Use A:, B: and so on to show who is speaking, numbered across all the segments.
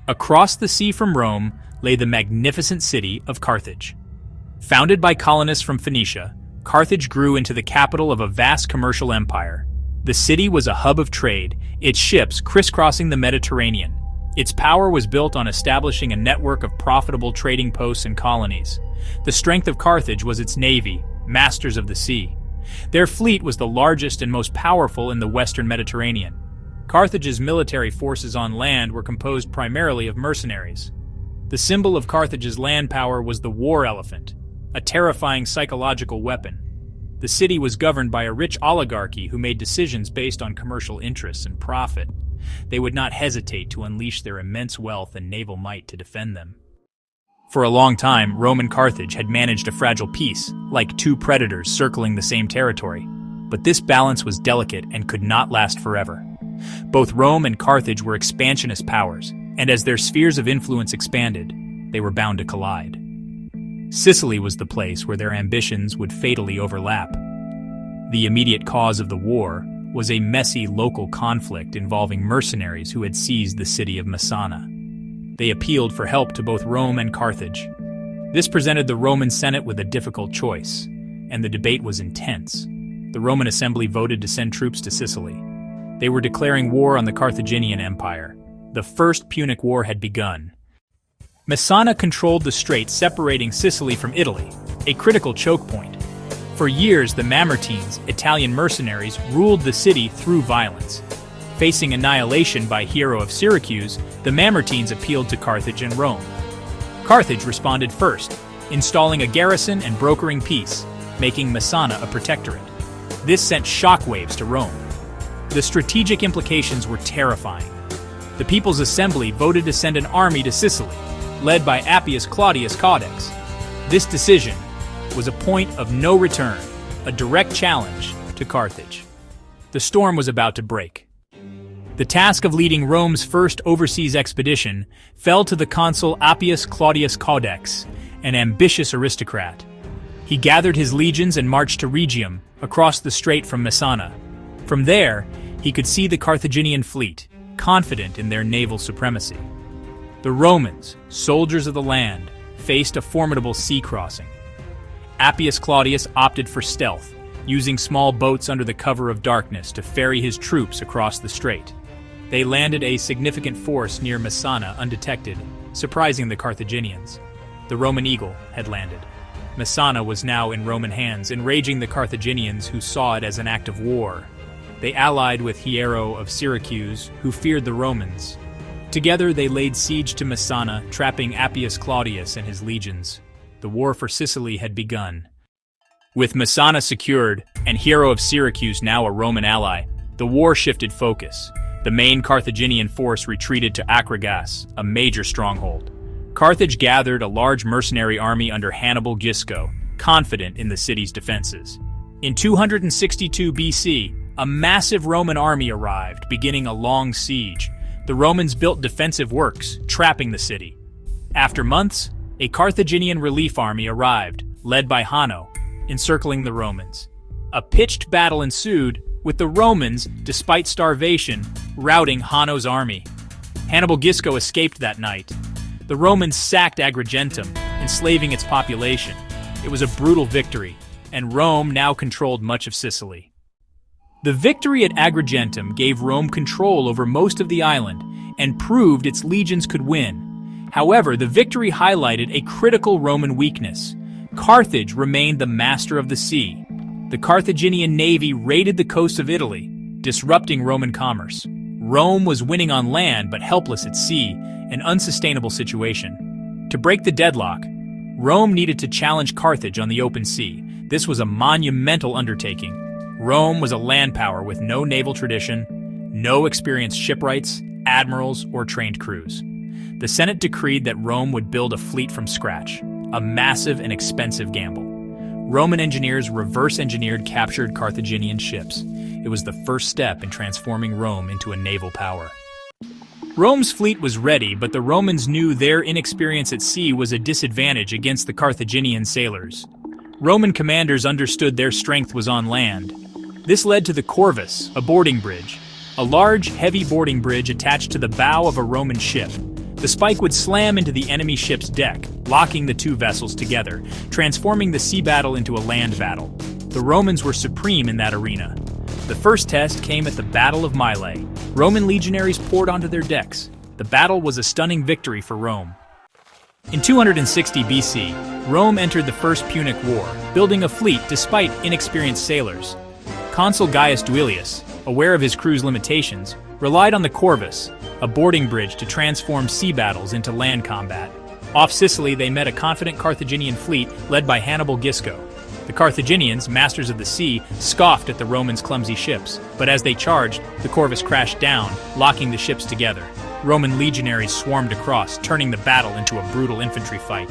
A: Across the sea from Rome lay the magnificent city of Carthage. Founded by colonists from Phoenicia, Carthage grew into the capital of a vast commercial empire. The city was a hub of trade, its ships crisscrossing the Mediterranean. Its power was built on establishing a network of profitable trading posts and colonies. The strength of Carthage was its navy, masters of the sea. Their fleet was the largest and most powerful in the western Mediterranean. Carthage's military forces on land were composed primarily of mercenaries. The symbol of Carthage's land power was the war elephant, a terrifying psychological weapon. The city was governed by a rich oligarchy who made decisions based on commercial interests and profit. They would not hesitate to unleash their immense wealth and naval might to defend them. For a long time, Rome and Carthage had managed a fragile peace, like two predators circling the same territory. But this balance was delicate and could not last forever. Both Rome and Carthage were expansionist powers, and as their spheres of influence expanded, they were bound to collide. Sicily was the place where their ambitions would fatally overlap. The immediate cause of the war was a messy local conflict involving mercenaries who had seized the city of Messana. They appealed for help to both Rome and Carthage. This presented the Roman Senate with a difficult choice, and the debate was intense. The Roman assembly voted to send troops to Sicily. They were declaring war on the Carthaginian Empire. The First Punic War had begun. Messana controlled the strait separating Sicily from Italy, a critical choke point. For years, the Mamertines, Italian mercenaries, ruled the city through violence. Facing annihilation by Hero of Syracuse, the Mamertines appealed to Carthage and Rome. Carthage responded first, installing a garrison and brokering peace, making Messana a protectorate. This sent shockwaves to Rome. The strategic implications were terrifying. The People's Assembly voted to send an army to Sicily, led by Appius Claudius Caudex. This decision was a point of no return, a direct challenge to Carthage. The storm was about to break. The task of leading Rome's first overseas expedition fell to the consul Appius Claudius Caudex, an ambitious aristocrat. He gathered his legions and marched to Rhegium, across the strait from Messana. From there, he could see the Carthaginian fleet, confident in their naval supremacy. The Romans, soldiers of the land, faced a formidable sea crossing. Appius Claudius opted for stealth, using small boats under the cover of darkness to ferry his troops across the strait. They landed a significant force near Messana undetected, surprising the Carthaginians. The Roman Eagle had landed. Messana was now in Roman hands, enraging the Carthaginians who saw it as an act of war. They allied with Hero of Syracuse, who feared the Romans. Together they laid siege to Messana, trapping Appius Claudius and his legions. The war for Sicily had begun. With Messana secured, and Hero of Syracuse now a Roman ally, the war shifted focus. The main Carthaginian force retreated to Acragas, a major stronghold. Carthage gathered a large mercenary army under Hannibal Gisco, confident in the city's defenses. In 262 BC, a massive Roman army arrived, beginning a long siege. The Romans built defensive works, trapping the city. After months, a Carthaginian relief army arrived, led by Hanno, encircling the Romans. A pitched battle ensued, with the Romans, despite starvation, routing Hanno's army. Hannibal Gisco escaped that night. The Romans sacked Agrigentum, enslaving its population. It was a brutal victory, and Rome now controlled much of Sicily. The victory at Agrigentum gave Rome control over most of the island and proved its legions could win. However, the victory highlighted a critical Roman weakness. Carthage remained the master of the sea. The Carthaginian navy raided the coast of Italy, disrupting Roman commerce. Rome was winning on land but helpless at sea, an unsustainable situation. To break the deadlock, Rome needed to challenge Carthage on the open sea. This was a monumental undertaking. Rome was a land power with no naval tradition, no experienced shipwrights, admirals, or trained crews. The Senate decreed that Rome would build a fleet from scratch, a massive and expensive gamble. Roman engineers reverse-engineered captured Carthaginian ships. It was the first step in transforming Rome into a naval power. Rome's fleet was ready, but the Romans knew their inexperience at sea was a disadvantage against the Carthaginian sailors. Roman commanders understood their strength was on land. This led to the corvus, a boarding bridge, a large, heavy boarding bridge attached to the bow of a Roman ship. The spike would slam into the enemy ship's deck, locking the two vessels together, transforming the sea battle into a land battle. The Romans were supreme in that arena. The first test came at the Battle of Mylae. Roman legionaries poured onto their decks. The battle was a stunning victory for Rome. In 260 BC, Rome entered the First Punic War, building a fleet despite inexperienced sailors. Consul Gaius Duilius, aware of his crew's limitations, relied on the corvus, a boarding bridge to transform sea battles into land combat. Off Sicily, they met a confident Carthaginian fleet led by Hannibal Gisco. The Carthaginians, masters of the sea, scoffed at the Romans' clumsy ships, but as they charged, the corvus crashed down, locking the ships together. Roman legionaries swarmed across, turning the battle into a brutal infantry fight.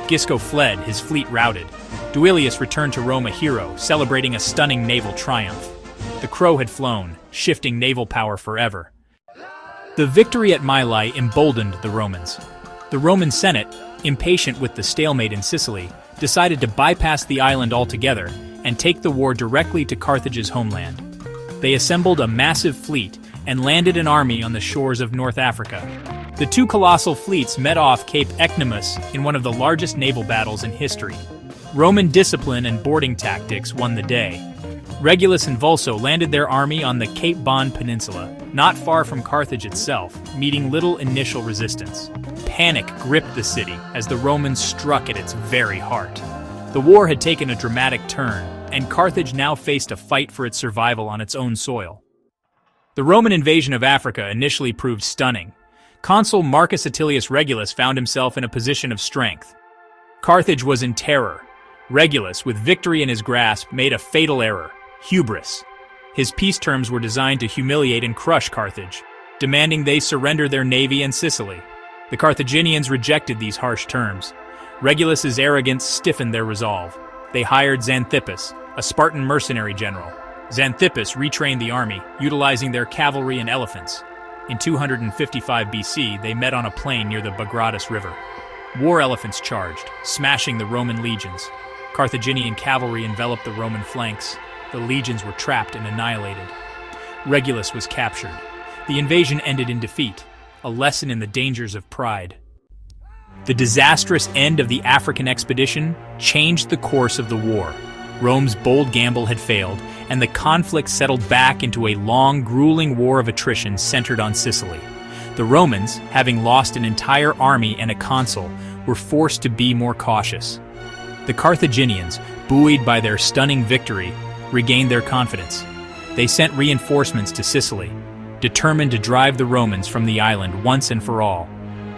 A: Gisco fled, his fleet routed. Duilius returned to Rome a hero, celebrating a stunning naval triumph. The crow had flown, shifting naval power forever. The victory at Mylae emboldened the Romans. The Roman Senate, impatient with the stalemate in Sicily, decided to bypass the island altogether and take the war directly to Carthage's homeland. They assembled a massive fleet and landed an army on the shores of North Africa. The two colossal fleets met off Cape Ecnomus in one of the largest naval battles in history. Roman discipline and boarding tactics won the day. Regulus and Vulso landed their army on the Cape Bon Peninsula, not far from Carthage itself, meeting little initial resistance. Panic gripped the city as the Romans struck at its very heart. The war had taken a dramatic turn, and Carthage now faced a fight for its survival on its own soil. The Roman invasion of Africa initially proved stunning. Consul Marcus Atilius Regulus found himself in a position of strength. Carthage was in terror. Regulus, with victory in his grasp, made a fatal error: hubris. His peace terms were designed to humiliate and crush Carthage, demanding they surrender their navy and Sicily. The Carthaginians rejected these harsh terms. Regulus's arrogance stiffened their resolve. They hired Xanthippus, a Spartan mercenary general. Xanthippus retrained the army, utilizing their cavalry and elephants. In 255 BC, they met on a plain near the Bagratus River. War elephants charged, smashing the Roman legions. Carthaginian cavalry enveloped the Roman flanks. The legions were trapped and annihilated. Regulus was captured. The invasion ended in defeat, a lesson in the dangers of pride. The disastrous end of the African expedition changed the course of the war. Rome's bold gamble had failed, and the conflict settled back into a long, grueling war of attrition centered on Sicily. The Romans, having lost an entire army and a consul, were forced to be more cautious. The Carthaginians, buoyed by their stunning victory, regained their confidence. They sent reinforcements to Sicily, determined to drive the Romans from the island once and for all.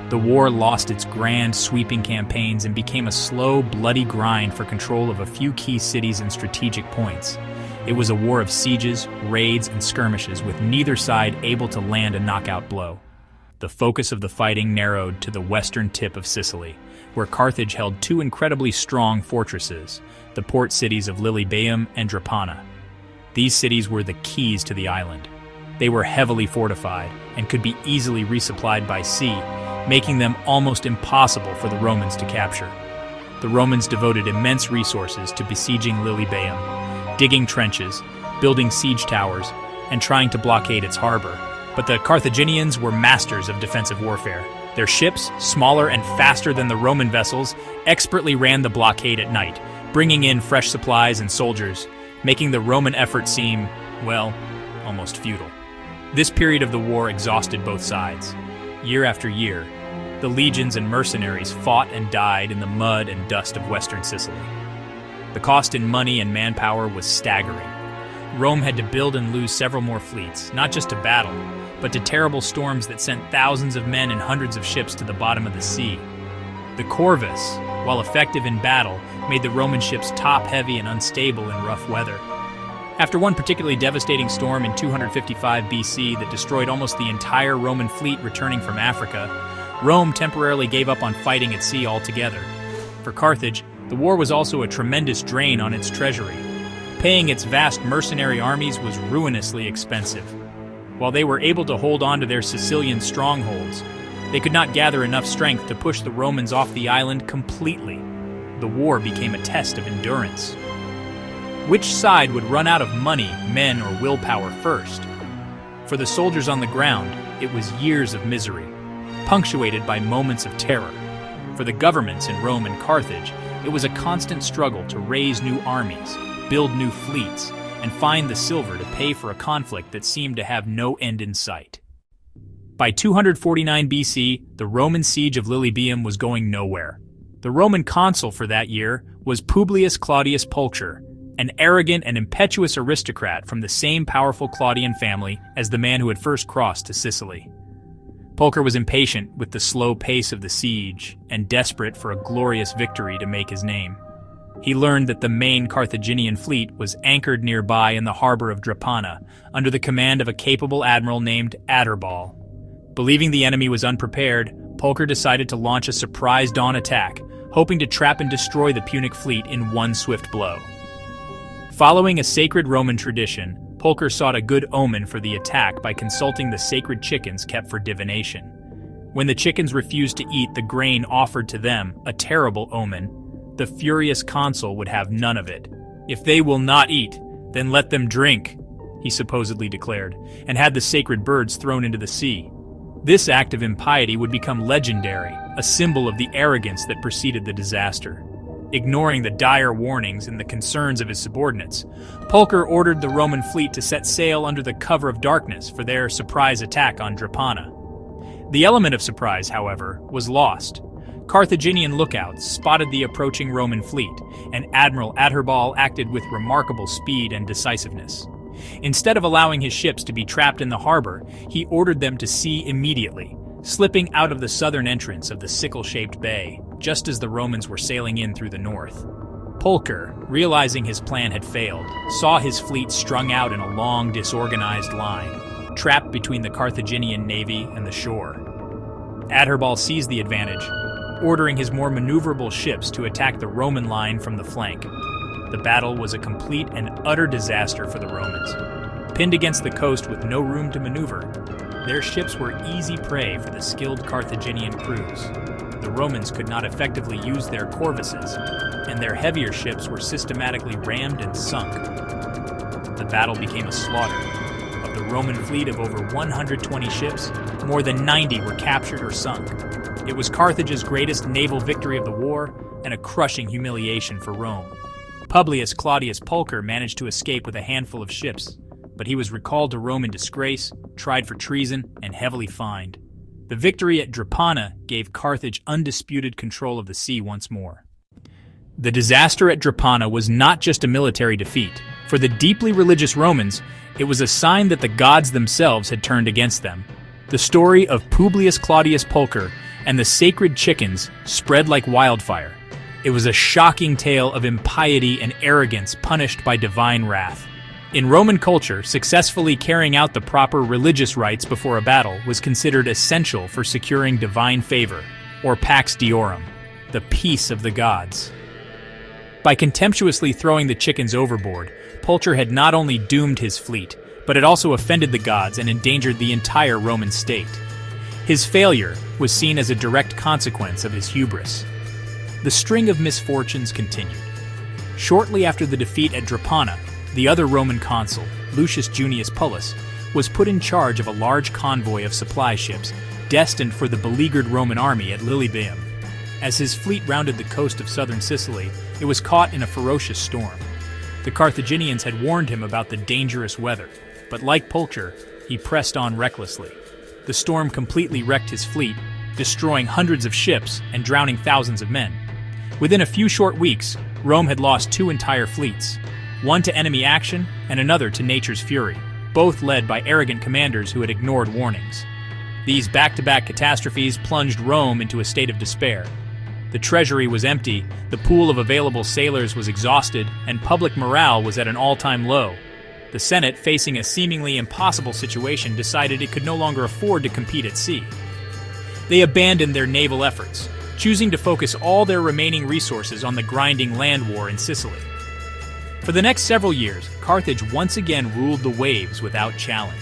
A: The war lost its grand, sweeping campaigns and became a slow, bloody grind for control of a few key cities and strategic points. It was a war of sieges, raids, and skirmishes, with neither side able to land a knockout blow. The focus of the fighting narrowed to the western tip of Sicily, where Carthage held two incredibly strong fortresses, the port cities of Lilybaeum and Drepana. These cities were the keys to the island. They were heavily fortified and could be easily resupplied by sea, making them almost impossible for the Romans to capture. The Romans devoted immense resources to besieging Lilybaeum, digging trenches, building siege towers, and trying to blockade its harbor. But the Carthaginians were masters of defensive warfare. Their ships, smaller and faster than the Roman vessels, expertly ran the blockade at night, bringing in fresh supplies and soldiers, making the Roman effort seem, well, almost futile. This period of the war exhausted both sides. Year after year, the legions and mercenaries fought and died in the mud and dust of western Sicily. The cost in money and manpower was staggering. Rome had to build and lose several more fleets, not just to battle, but to terrible storms that sent thousands of men and hundreds of ships to the bottom of the sea. The corvus, while effective in battle, made the Roman ships top-heavy and unstable in rough weather. After one particularly devastating storm in 255 BC that destroyed almost the entire Roman fleet returning from Africa, Rome temporarily gave up on fighting at sea altogether. For Carthage, the war was also a tremendous drain on its treasury. Paying its vast mercenary armies was ruinously expensive. While they were able to hold on to their Sicilian strongholds, they could not gather enough strength to push the Romans off the island completely. The war became a test of endurance. Which side would run out of money, men, or willpower first? For the soldiers on the ground, it was years of misery. punctuated by moments of terror. For the governments in Rome and Carthage, it was a constant struggle to raise new armies, build new fleets, and find the silver to pay for a conflict that seemed to have no end in sight. By 249 BC, the Roman siege of Lilybaeum was going nowhere. The Roman consul for that year was Publius Claudius Pulcher, an arrogant and impetuous aristocrat from the same powerful Claudian family as the man who had first crossed to Sicily. Pulcher was impatient with the slow pace of the siege and desperate for a glorious victory to make his name. He learned that the main Carthaginian fleet was anchored nearby in the harbor of Drepana under the command of a capable admiral named Adherbal. Believing the enemy was unprepared, Pulcher decided to launch a surprise dawn attack, hoping to trap and destroy the Punic fleet in one swift blow. Following a sacred Roman tradition, Pulcher sought a good omen for the attack by consulting the sacred chickens kept for divination. When the chickens refused to eat the grain offered to them, a terrible omen, the furious consul would have none of it. "If they will not eat, then let them drink," he supposedly declared, and had the sacred birds thrown into the sea. This act of impiety would become legendary, a symbol of the arrogance that preceded the disaster. Ignoring the dire warnings and the concerns of his subordinates, Pulcher ordered the Roman fleet to set sail under the cover of darkness for their surprise attack on Drepana. The element of surprise, however, was lost. Carthaginian lookouts spotted the approaching Roman fleet, and Admiral Adherbal acted with remarkable speed and decisiveness. Instead of allowing his ships to be trapped in the harbor, he ordered them to sea immediately, slipping out of the southern entrance of the sickle-shaped bay, just as the Romans were sailing in through the north. Pulcher, realizing his plan had failed, saw his fleet strung out in a long, disorganized line, trapped between the Carthaginian navy and the shore. Adherbal seized the advantage, ordering his more maneuverable ships to attack the Roman line from the flank. The battle was a complete and utter disaster for the Romans. Pinned against the coast with no room to maneuver, their ships were easy prey for the skilled Carthaginian crews. The Romans could not effectively use their corvuses, and their heavier ships were systematically rammed and sunk. The battle became a slaughter. Of the Roman fleet of over 120 ships, more than 90 were captured or sunk. It was Carthage's greatest naval victory of the war, and a crushing humiliation for Rome. Publius Claudius Pulcher managed to escape with a handful of ships, but he was recalled to Rome in disgrace, tried for treason, and heavily fined. The victory at Drepana gave Carthage undisputed control of the sea once more. The disaster at Drepana was not just a military defeat. For the deeply religious Romans, it was a sign that the gods themselves had turned against them. The story of Publius Claudius Pulcher and the sacred chickens spread like wildfire. It was a shocking tale of impiety and arrogance punished by divine wrath. In Roman culture, successfully carrying out the proper religious rites before a battle was considered essential for securing divine favor, or pax deorum, the peace of the gods. By contemptuously throwing the chickens overboard, Pulcher had not only doomed his fleet, but had also offended the gods and endangered the entire Roman state. His failure was seen as a direct consequence of his hubris. The string of misfortunes continued. Shortly after the defeat at Drepana, the other Roman consul, Lucius Junius Pullus, was put in charge of a large convoy of supply ships destined for the beleaguered Roman army at Lilybaeum. As his fleet rounded the coast of southern Sicily, it was caught in a ferocious storm. The Carthaginians had warned him about the dangerous weather, but like Pulcher, he pressed on recklessly. The storm completely wrecked his fleet, destroying hundreds of ships and drowning thousands of men. Within a few short weeks, Rome had lost two entire fleets, one to enemy action and another to nature's fury, both led by arrogant commanders who had ignored warnings. These back-to-back catastrophes plunged Rome into a state of despair. The treasury was empty, the pool of available sailors was exhausted, and public morale was at an all-time low. The Senate, facing a seemingly impossible situation, decided it could no longer afford to compete at sea. They abandoned their naval efforts, choosing to focus all their remaining resources on the grinding land war in Sicily. For the next several years, Carthage once again ruled the waves without challenge.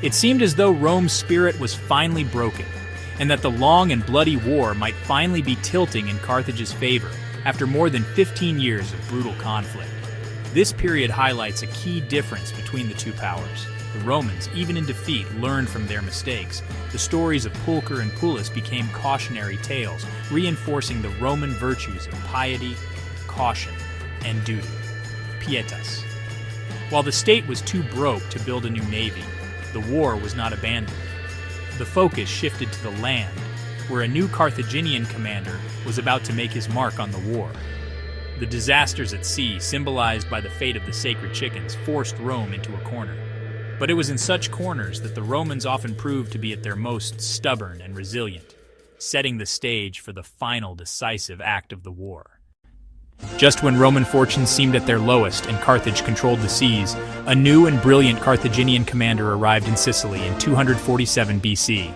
A: It seemed as though Rome's spirit was finally broken, and that the long and bloody war might finally be tilting in Carthage's favor after more than 15 years of brutal conflict. This period highlights a key difference between the two powers. The Romans, even in defeat, learned from their mistakes. The stories of Pulcher and Pullus became cautionary tales, reinforcing the Roman virtues of piety, caution, and duty. Pietas. While the state was too broke to build a new navy, the war was not abandoned. The focus shifted to the land, where a new Carthaginian commander was about to make his mark on the war. The disasters at sea, symbolized by the fate of the sacred chickens, forced Rome into a corner. But it was in such corners that the Romans often proved to be at their most stubborn and resilient, setting the stage for the final decisive act of the war. Just when Roman fortunes seemed at their lowest and Carthage controlled the seas, a new and brilliant Carthaginian commander arrived in Sicily in 247 BC.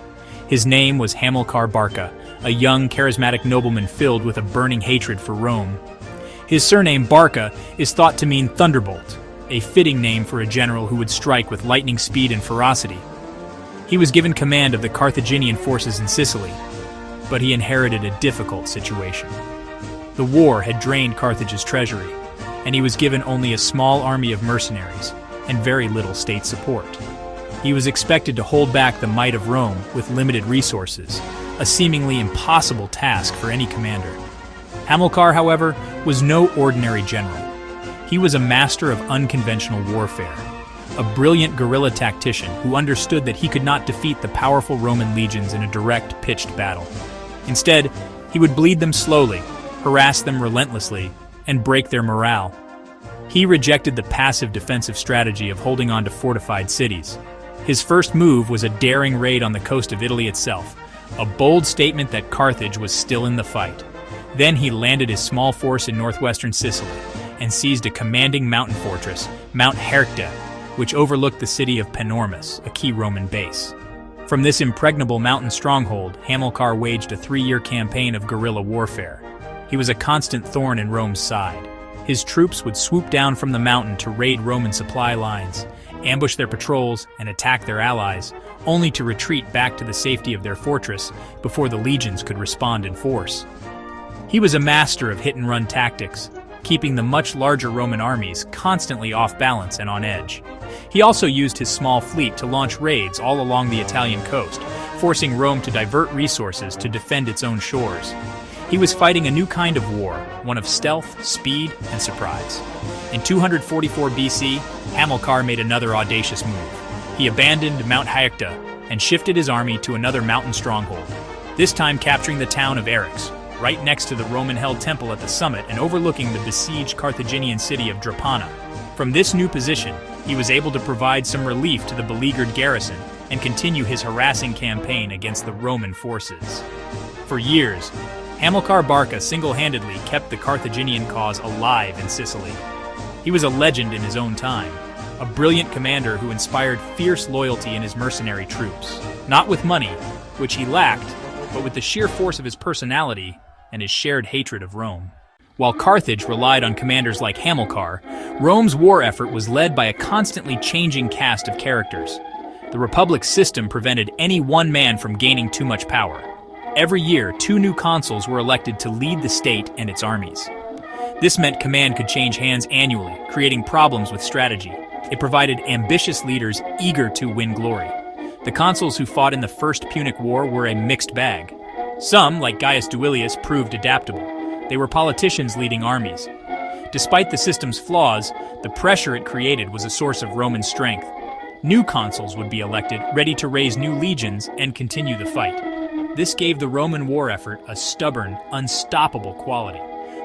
A: His name was Hamilcar Barca, a young, charismatic nobleman filled with a burning hatred for Rome. His surname, Barca, is thought to mean Thunderbolt, a fitting name for a general who would strike with lightning speed and ferocity. He was given command of the Carthaginian forces in Sicily, but he inherited a difficult situation. The war had drained Carthage's treasury, and he was given only a small army of mercenaries and very little state support. He was expected to hold back the might of Rome with limited resources, a seemingly impossible task for any commander. Hamilcar, however, was no ordinary general. He was a master of unconventional warfare, a brilliant guerrilla tactician who understood that he could not defeat the powerful Roman legions in a direct, pitched battle. Instead, he would bleed them slowly, harass them relentlessly, and break their morale. He rejected the passive defensive strategy of holding on to fortified cities. His first move was a daring raid on the coast of Italy itself, a bold statement that Carthage was still in the fight. Then he landed his small force in northwestern Sicily and seized a commanding mountain fortress, Mount Hercta, which overlooked the city of Panormus, a key Roman base. From this impregnable mountain stronghold, Hamilcar waged a 3-year campaign of guerrilla warfare. He was a constant thorn in Rome's side. His troops would swoop down from the mountain to raid Roman supply lines, ambush their patrols, and attack their allies, only to retreat back to the safety of their fortress before the legions could respond in force. He was a master of hit-and-run tactics, keeping the much larger Roman armies constantly off balance and on edge. He also used his small fleet to launch raids all along the Italian coast, forcing Rome to divert resources to defend its own shores. He was fighting a new kind of war, one of stealth, speed, and surprise. In 244 BC, Hamilcar made another audacious move. He abandoned Mount Hercta and shifted his army to another mountain stronghold, this time capturing the town of Eryx, right next to the Roman-held temple at the summit and overlooking the besieged Carthaginian city of Drepana. From this new position, he was able to provide some relief to the beleaguered garrison and continue his harassing campaign against the Roman forces. For years, Hamilcar Barca single-handedly kept the Carthaginian cause alive in Sicily. He was a legend in his own time, a brilliant commander who inspired fierce loyalty in his mercenary troops, not with money, which he lacked, but with the sheer force of his personality and his shared hatred of Rome. While Carthage relied on commanders like Hamilcar, Rome's war effort was led by a constantly changing cast of characters. The Republic's system prevented any one man from gaining too much power. Every year, 2 new consuls were elected to lead the state and its armies. This meant command could change hands annually, creating problems with strategy. It provided ambitious leaders eager to win glory. The consuls who fought in the First Punic War were a mixed bag. Some, like Gaius Duilius, proved adaptable. They were politicians leading armies. Despite the system's flaws, the pressure it created was a source of Roman strength. New consuls would be elected, ready to raise new legions and continue the fight. This gave the Roman war effort a stubborn, unstoppable quality.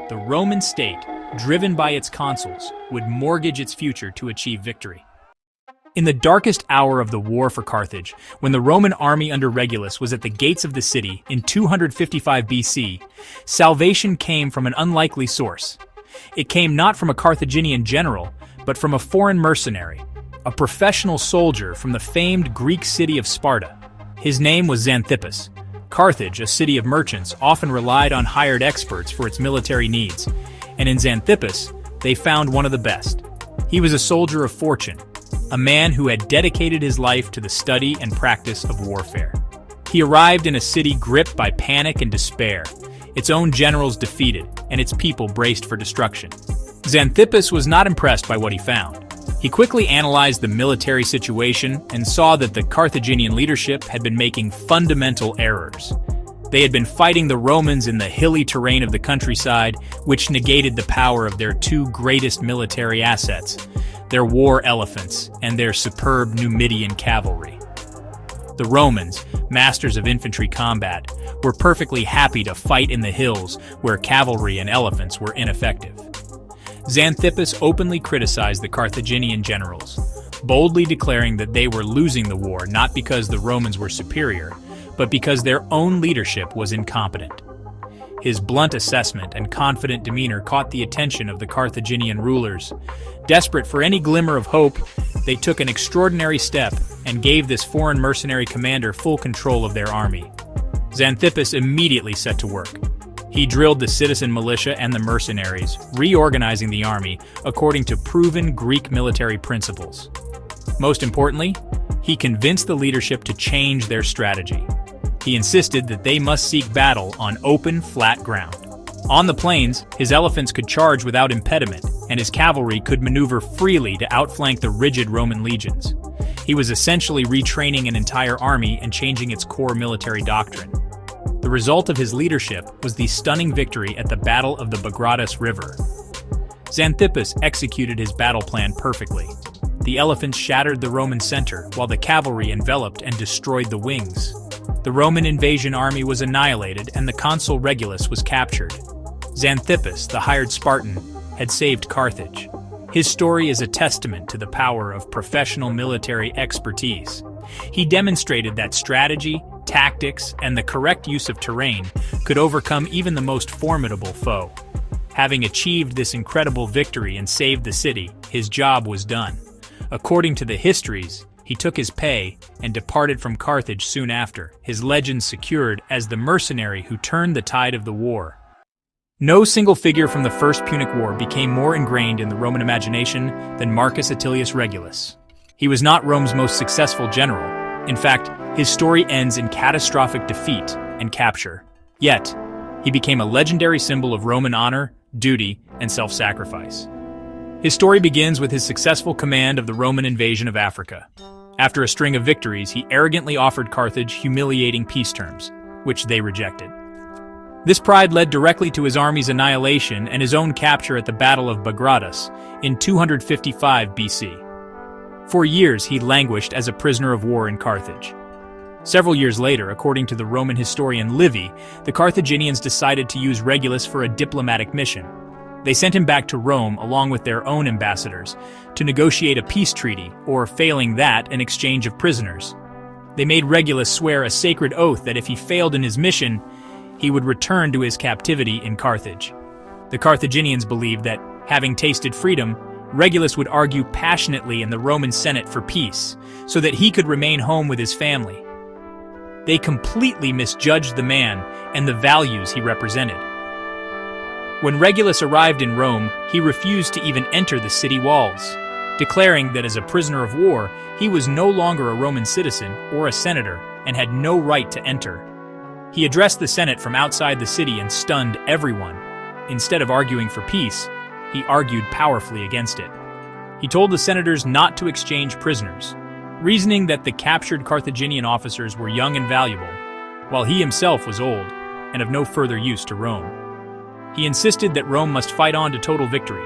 A: The Roman state, driven by its consuls, would mortgage its future to achieve victory. In the darkest hour of the war for Carthage, when the Roman army under Regulus was at the gates of the city in 255 BC, salvation came from an unlikely source. It came not from a Carthaginian general, but from a foreign mercenary, a professional soldier from the famed Greek city of Sparta. His name was Xanthippus. Carthage, a city of merchants, often relied on hired experts for its military needs, and in Xanthippus, they found one of the best. He was a soldier of fortune, a man who had dedicated his life to the study and practice of warfare. He arrived in a city gripped by panic and despair, its own generals defeated, and its people braced for destruction. Xanthippus was not impressed by what he found. He quickly analyzed the military situation and saw that the Carthaginian leadership had been making fundamental errors. They had been fighting the Romans in the hilly terrain of the countryside, which negated the power of their two greatest military assets, their war elephants and their superb Numidian cavalry. The Romans, masters of infantry combat, were perfectly happy to fight in the hills where cavalry and elephants were ineffective. Xanthippus openly criticized the Carthaginian generals, boldly declaring that they were losing the war not because the Romans were superior, but because their own leadership was incompetent. His blunt assessment and confident demeanor caught the attention of the Carthaginian rulers. Desperate for any glimmer of hope, they took an extraordinary step and gave this foreign mercenary commander full control of their army. Xanthippus immediately set to work. He drilled the citizen militia and the mercenaries, reorganizing the army according to proven Greek military principles. Most importantly, he convinced the leadership to change their strategy. He insisted that they must seek battle on open, flat ground. On the plains, his elephants could charge without impediment, and his cavalry could maneuver freely to outflank the rigid Roman legions. He was essentially retraining an entire army and changing its core military doctrine. The result of his leadership was the stunning victory at the Battle of the Bagradas River. Xanthippus executed his battle plan perfectly. The elephants shattered the Roman center, while the cavalry enveloped and destroyed the wings. The Roman invasion army was annihilated and the consul Regulus was captured. Xanthippus, the hired Spartan, had saved Carthage. His story is a testament to the power of professional military expertise. He demonstrated that strategy, tactics, and the correct use of terrain could overcome even the most formidable foe. Having achieved this incredible victory and saved the city, his job was done. According to the histories, he took his pay and departed from Carthage soon after, his legend secured as the mercenary who turned the tide of the war. No single figure from the First Punic War became more ingrained in the Roman imagination than Marcus Atilius Regulus. He was not Rome's most successful general. In fact, his story ends in catastrophic defeat and capture. Yet, he became a legendary symbol of Roman honor, duty, and self-sacrifice. His story begins with his successful command of the Roman invasion of Africa. After a string of victories, he arrogantly offered Carthage humiliating peace terms, which they rejected. This pride led directly to his army's annihilation and his own capture at the Battle of Bagradas in 255 BC. For years, he languished as a prisoner of war in Carthage. Several years later, according to the Roman historian Livy, the Carthaginians decided to use Regulus for a diplomatic mission. They sent him back to Rome along with their own ambassadors to negotiate a peace treaty, or failing that, an exchange of prisoners. They made Regulus swear a sacred oath that if he failed in his mission, he would return to his captivity in Carthage. The Carthaginians believed that, having tasted freedom, Regulus would argue passionately in the Roman Senate for peace, so that he could remain home with his family. They completely misjudged the man and the values he represented. When Regulus arrived in Rome, he refused to even enter the city walls, declaring that as a prisoner of war, he was no longer a Roman citizen or a senator and had no right to enter. He addressed the Senate from outside the city and stunned everyone. Instead of arguing for peace, he argued powerfully against it. He told the senators not to exchange prisoners, reasoning that the captured Carthaginian officers were young and valuable, while he himself was old and of no further use to Rome. He insisted that Rome must fight on to total victory,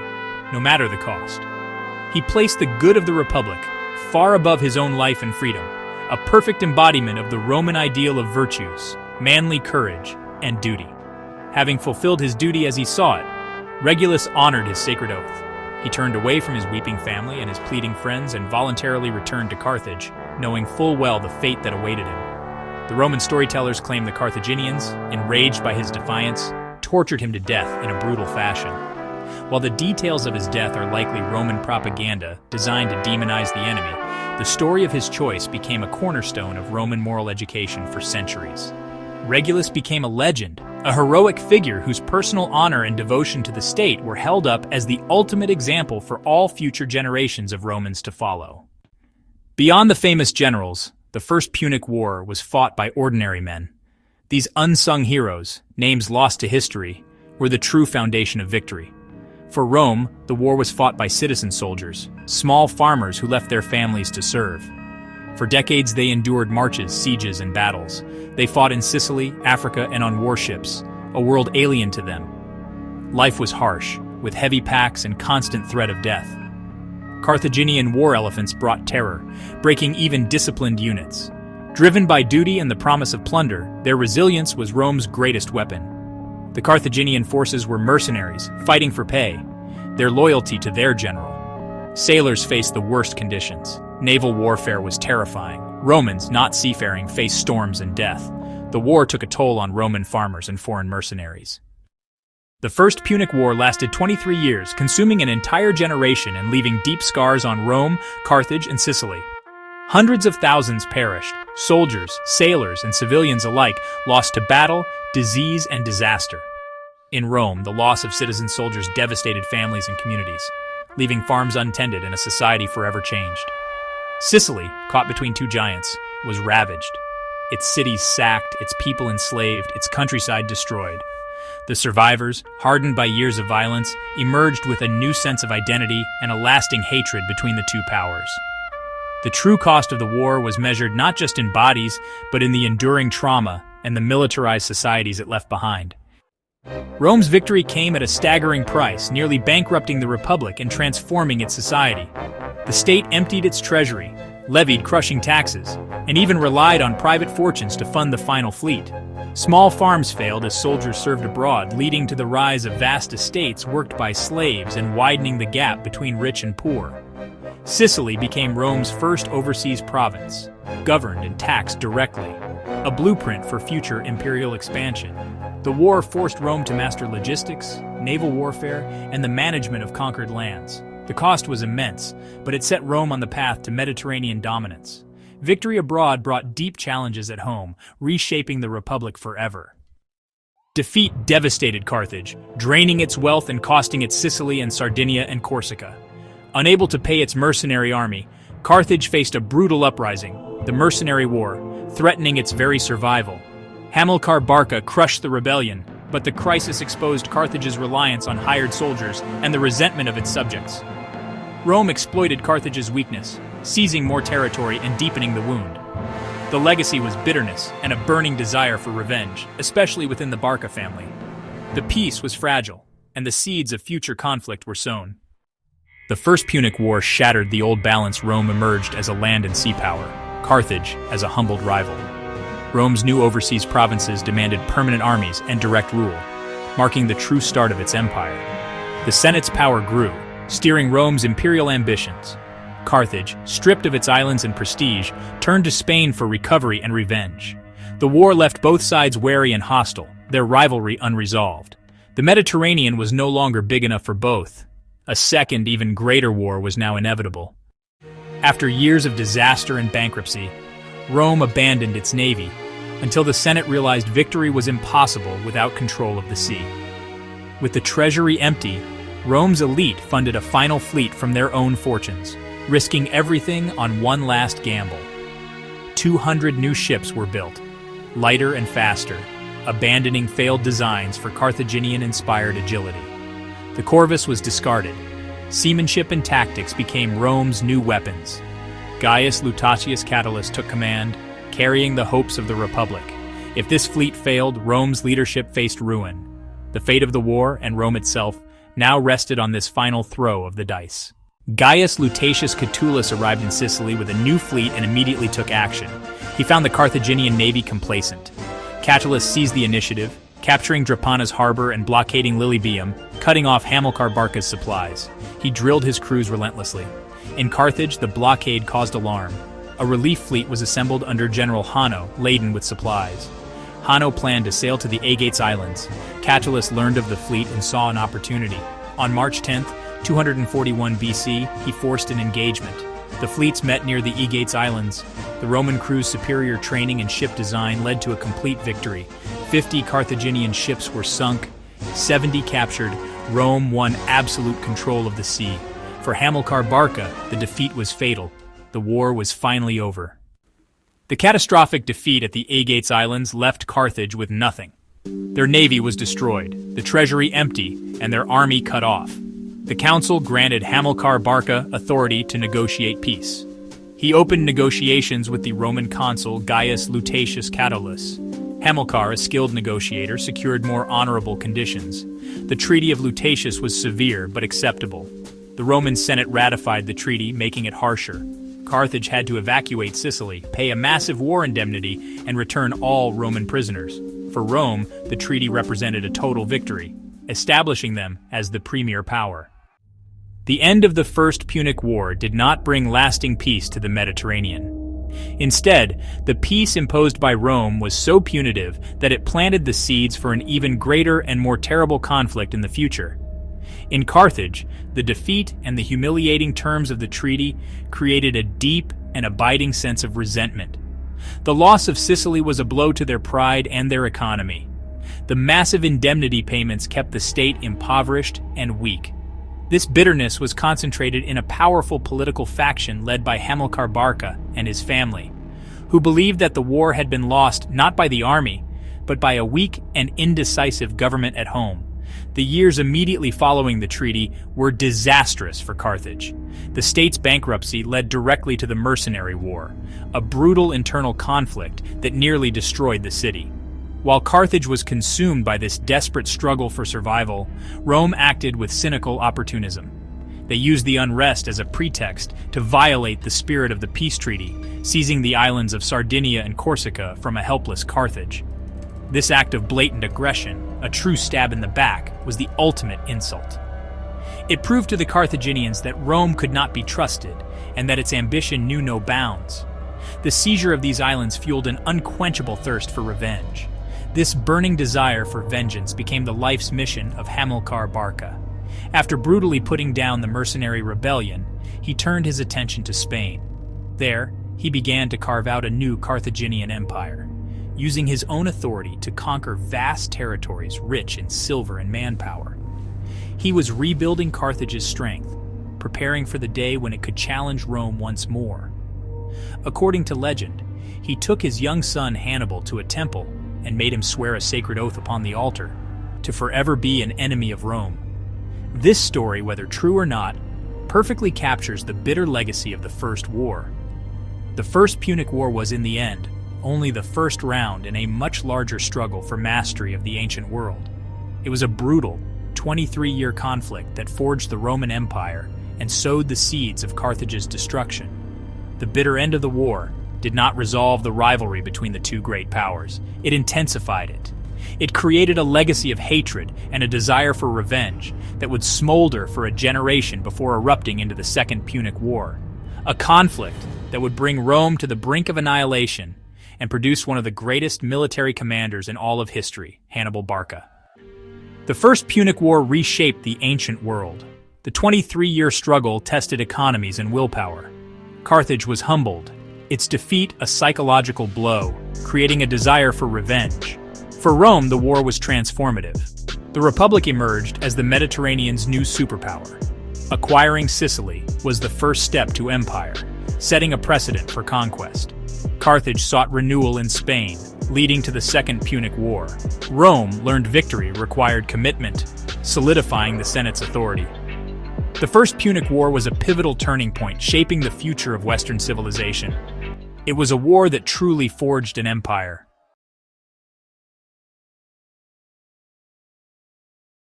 A: no matter the cost. He placed the good of the Republic far above his own life and freedom, a perfect embodiment of the Roman ideal of virtues, manly courage, and duty. Having fulfilled his duty as he saw it, Regulus honored his sacred oath. He turned away from his weeping family and his pleading friends and voluntarily returned to Carthage, knowing full well the fate that awaited him. The Roman storytellers claim the Carthaginians, enraged by his defiance, tortured him to death in a brutal fashion. While the details of his death are likely Roman propaganda designed to demonize the enemy, the story of his choice became a cornerstone of Roman moral education for centuries. Regulus became a legend, a heroic figure whose personal honor and devotion to the state were held up as the ultimate example for all future generations of Romans to follow. Beyond the famous generals, the First Punic War was fought by ordinary men. These unsung heroes, names lost to history, were the true foundation of victory. For Rome, the war was fought by citizen soldiers, small farmers who left their families to serve. For decades they endured marches, sieges, and battles. They fought in Sicily, Africa, and on warships, a world alien to them. Life was harsh, with heavy packs and constant threat of death. Carthaginian war elephants brought terror, breaking even disciplined units. Driven by duty and the promise of plunder, their resilience was Rome's greatest weapon. The Carthaginian forces were mercenaries, fighting for pay, their loyalty to their general. Sailors faced the worst conditions. Naval warfare was terrifying. Romans, not seafaring, faced storms and death. The war took a toll on Roman farmers and foreign mercenaries. The First Punic War lasted 23 years, consuming an entire generation and leaving deep scars on Rome, Carthage, and Sicily. Hundreds of thousands perished. Soldiers, sailors, and civilians alike lost to battle, disease, and disaster. In Rome, the loss of citizen soldiers devastated families and communities, leaving farms untended and a society forever changed. Sicily, caught between two giants, was ravaged. Its cities sacked, its people enslaved, its countryside destroyed. The survivors, hardened by years of violence, emerged with a new sense of identity and a lasting hatred between the two powers. The true cost of the war was measured not just in bodies, but in the enduring trauma and the militarized societies it left behind. Rome's victory came at a staggering price, nearly bankrupting the Republic and transforming its society. The state emptied its treasury, levied crushing taxes, and even relied on private fortunes to fund the final fleet. Small farms failed as soldiers served abroad, leading to the rise of vast estates worked by slaves and widening the gap between rich and poor. Sicily became Rome's first overseas province, governed and taxed directly, a blueprint for future imperial expansion. The war forced Rome to master logistics, naval warfare, and the management of conquered lands. The cost was immense, but it set Rome on the path to Mediterranean dominance. Victory abroad brought deep challenges at home, reshaping the Republic forever. Defeat devastated Carthage, draining its wealth and costing it Sicily and Sardinia and Corsica. Unable to pay its mercenary army, Carthage faced a brutal uprising, the Mercenary War, threatening its very survival. Hamilcar Barca crushed the rebellion, but the crisis exposed Carthage's reliance on hired soldiers and the resentment of its subjects. Rome exploited Carthage's weakness, seizing more territory and deepening the wound. The legacy was bitterness and a burning desire for revenge, especially within the Barca family. The peace was fragile, and the seeds of future conflict were sown. The First Punic War shattered the old balance. Rome emerged as a land and sea power, Carthage as a humbled rival. Rome's new overseas provinces demanded permanent armies and direct rule, marking the true start of its empire. The Senate's power grew, steering Rome's imperial ambitions. Carthage, stripped of its islands and prestige, turned to Spain for recovery and revenge. The war left both sides wary and hostile, their rivalry unresolved. The Mediterranean was no longer big enough for both. A second, even greater war was now inevitable. After years of disaster and bankruptcy, Rome abandoned its navy, until the Senate realized victory was impossible without control of the sea. With the treasury empty, Rome's elite funded a final fleet from their own fortunes, risking everything on one last gamble. 200 new ships were built, lighter and faster, abandoning failed designs for Carthaginian-inspired agility. The Corvus was discarded. Seamanship and tactics became Rome's new weapons. Gaius Lutatius Catulus took command, carrying the hopes of the Republic. If this fleet failed, Rome's leadership faced ruin. The fate of the war, and Rome itself, now rested on this final throw of the dice. Gaius Lutatius Catulus arrived in Sicily with a new fleet and immediately took action. He found the Carthaginian navy complacent. Catulus seized the initiative, capturing Drepana's harbor and blockading Lilybaeum, cutting off Hamilcar Barca's supplies. He drilled his crews relentlessly. In Carthage, the blockade caused alarm. A relief fleet was assembled under General Hanno, laden with supplies. Hanno planned to sail to the Aegates Islands. Catulus learned of the fleet and saw an opportunity. On March 10, 241 BC, he forced an engagement. The fleets met near the Aegates Islands. The Roman crew's superior training and ship design led to a complete victory. 50 Carthaginian ships were sunk, 70 captured. Rome won absolute control of the sea. For Hamilcar Barca, the defeat was fatal. The war was finally over. The catastrophic defeat at the Aegates Islands left Carthage with nothing. Their navy was destroyed, the treasury empty, and their army cut off. The council granted Hamilcar Barca authority to negotiate peace. He opened negotiations with the Roman consul Gaius Lutatius Catulus. Hamilcar, a skilled negotiator, secured more honorable conditions. The Treaty of Lutatius was severe but acceptable. The Roman Senate ratified the treaty, making it harsher. Carthage had to evacuate Sicily, pay a massive war indemnity, and return all Roman prisoners. For Rome, the treaty represented a total victory, establishing them as the premier power. The end of the First Punic War did not bring lasting peace to the Mediterranean. Instead, the peace imposed by Rome was so punitive that it planted the seeds for an even greater and more terrible conflict in the future. In Carthage, the defeat and the humiliating terms of the treaty created a deep and abiding sense of resentment. The loss of Sicily was a blow to their pride and their economy. The massive indemnity payments kept the state impoverished and weak. This bitterness was concentrated in a powerful political faction led by Hamilcar Barca and his family, who believed that the war had been lost not by the army, but by a weak and indecisive government at home. The years immediately following the treaty were disastrous for Carthage. The state's bankruptcy led directly to the Mercenary War, a brutal internal conflict that nearly destroyed the city. While Carthage was consumed by this desperate struggle for survival, Rome acted with cynical opportunism. They used the unrest as a pretext to violate the spirit of the peace treaty, seizing the islands of Sardinia and Corsica from a helpless Carthage. This act of blatant aggression, a true stab in the back, was the ultimate insult. It proved to the Carthaginians that Rome could not be trusted, and that its ambition knew no bounds. The seizure of these islands fueled an unquenchable thirst for revenge. This burning desire for vengeance became the life's mission of Hamilcar Barca. After brutally putting down the mercenary rebellion, he turned his attention to Spain. There, he began to carve out a new Carthaginian empire, using his own authority to conquer vast territories rich in silver and manpower. He was rebuilding Carthage's strength, preparing for the day when it could challenge Rome once more. According to legend, he took his young son Hannibal to a temple and made him swear a sacred oath upon the altar to forever be an enemy of Rome. This story, whether true or not, perfectly captures the bitter legacy of the First War. The First Punic War was, in the end, only the first round in a much larger struggle for mastery of the ancient world. It was a brutal, 23-year conflict that forged the Roman Empire and sowed the seeds of Carthage's destruction. The bitter end of the war did not resolve the rivalry between the two great powers. It intensified it. It created a legacy of hatred and a desire for revenge that would smolder for a generation before erupting into the Second Punic War, a conflict that would bring Rome to the brink of annihilation and produce one of the greatest military commanders in all of history, Hannibal Barca. The First Punic War reshaped the ancient world. The 23-year struggle tested economies and willpower. Carthage was humbled, its defeat a psychological blow, creating a desire for revenge. For Rome, the war was transformative. The Republic emerged as the Mediterranean's new superpower. Acquiring Sicily was the first step to empire, setting a precedent for conquest. Carthage sought renewal in Spain, leading to the Second Punic War. Rome learned victory required commitment, solidifying the Senate's authority. The First Punic War was a pivotal turning point, shaping the future of Western civilization. It was a war that truly forged an empire.